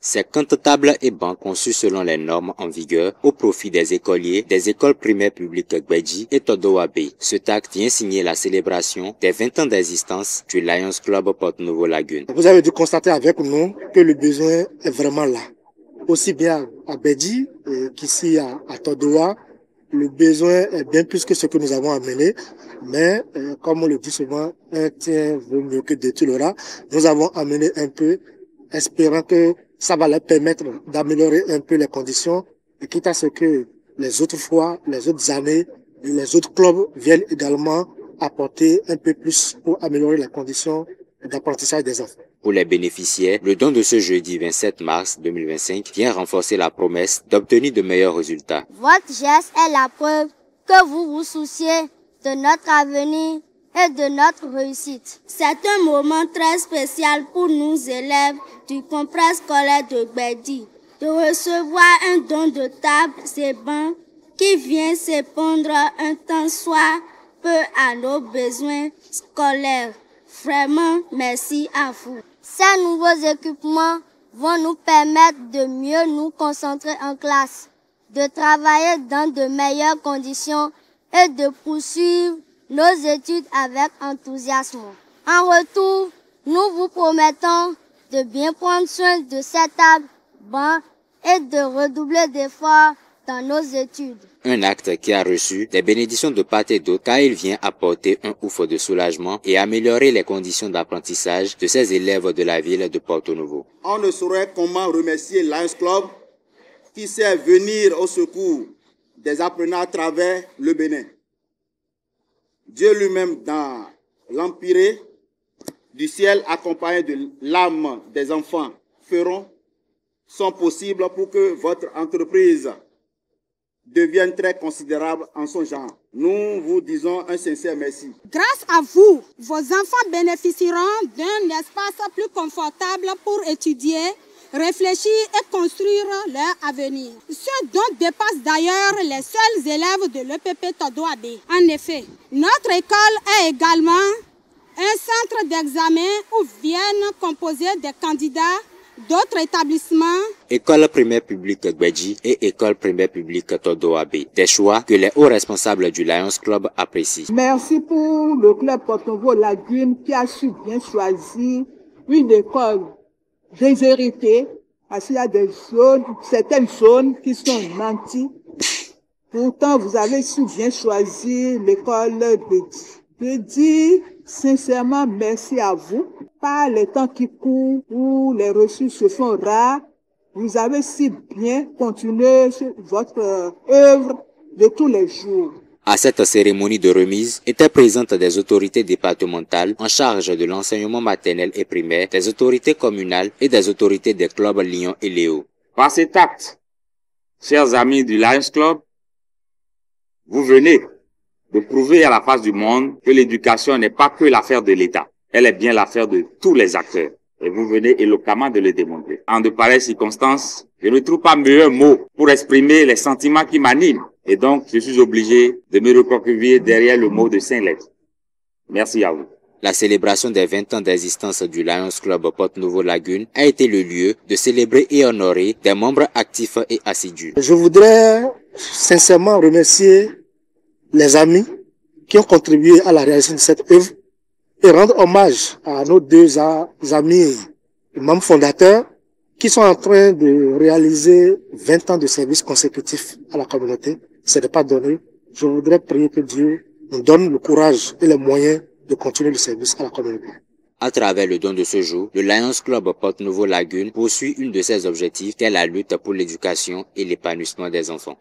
Ces comptes tables et bancs conçus selon les normes en vigueur au profit des écoliers des écoles primaires publiques Gbedji et Todowabe. Cet acte vient signer la célébration des 20 ans d'existence du Lions Club Porto-Novo Lagune. Vous avez dû constater avec nous que le besoin est vraiment là. Aussi bien à Gbedji qu'ici à Todowa, le besoin est bien plus que ce que nous avons amené. Mais comme on le dit souvent, un tien vaut mieux que deux, tu l'auras. Nous avons amené un peu, espérant que ça va leur permettre d'améliorer un peu les conditions, et quitte à ce que les autres fois, les autres années, les autres clubs viennent également apporter un peu plus pour améliorer les conditions d'apprentissage des enfants. Pour les bénéficiaires, le don de ce jeudi 27 mars 2025 vient renforcer la promesse d'obtenir de meilleurs résultats. Votre geste est la preuve que vous vous souciez de notre avenir et de notre réussite. C'est un moment très spécial pour nous élèves du complexe scolaire de Gbedji de recevoir un don de table et bancs qui vient s'épondre un temps soit peu à nos besoins scolaires. Vraiment, merci à vous. Ces nouveaux équipements vont nous permettre de mieux nous concentrer en classe, de travailler dans de meilleures conditions et de poursuivre nos études avec enthousiasme. En retour, nous vous promettons de bien prendre soin de cette table, banc et de redoubler d'efforts dans nos études. Un acte qui a reçu des bénédictions de part et d'autre car il vient apporter un ouf de soulagement et améliorer les conditions d'apprentissage de ces élèves de la ville de Porto-Novo. On ne saurait comment remercier Lions Club qui sait venir au secours des apprenants à travers le Bénin. Dieu lui-même, dans l'empire du ciel, accompagné de l'âme des enfants, feront son possible pour que votre entreprise devienne très considérable en son genre. Nous vous disons un sincère merci. Grâce à vous, vos enfants bénéficieront d'un espace plus confortable pour étudier, réfléchir et construire leur avenir. Ce dont dépasse d'ailleurs les seuls élèves de l'EPP Todowabe. En effet, notre école est également un centre d'examen où viennent composer des candidats d'autres établissements. École primaire publique Gbedji et école primaire publique Todowabe. Des choix que les hauts responsables du Lions Club apprécient. Merci pour le club Porto-Novo Lagune qui a su bien choisir une école déshéritée, parce qu'il y a des zones, certaines zones qui sont nantis. Pourtant, vous avez su bien choisir l'école Gbedji. Je dis sincèrement merci à vous. Par les temps qui courent, où les ressources se font rares, vous avez si bien continué votre œuvre de tous les jours. À cette cérémonie de remise étaient présentes des autorités départementales en charge de l'enseignement maternel et primaire, des autorités communales et des autorités des clubs Lyon et Léo. Par cet acte, chers amis du Lions Club, vous venez de prouver à la face du monde que l'éducation n'est pas que l'affaire de l'État. Elle est bien l'affaire de tous les acteurs. Et vous venez éloquemment de le démontrer. En de pareilles circonstances, je ne trouve pas meilleur mot pour exprimer les sentiments qui m'animent. Et donc, je suis obligé de me recroqueviller derrière le mot de 5 lettres. Merci à vous. La célébration des 20 ans d'existence du Lions Club Porto-Novo Lagune a été le lieu de célébrer et honorer des membres actifs et assidus. Je voudrais sincèrement remercier les amis qui ont contribué à la réalisation de cette œuvre et rendre hommage à nos deux amis et membres fondateurs qui sont en train de réaliser 20 ans de service consécutifs à la communauté. Ce n'est pas donné. Je voudrais prier que Dieu nous donne le courage et les moyens de continuer le service à la communauté. À travers le don de ce jour, le Lions Club Porto-Novo Lagune poursuit une de ses objectifs, qui est la lutte pour l'éducation et l'épanouissement des enfants.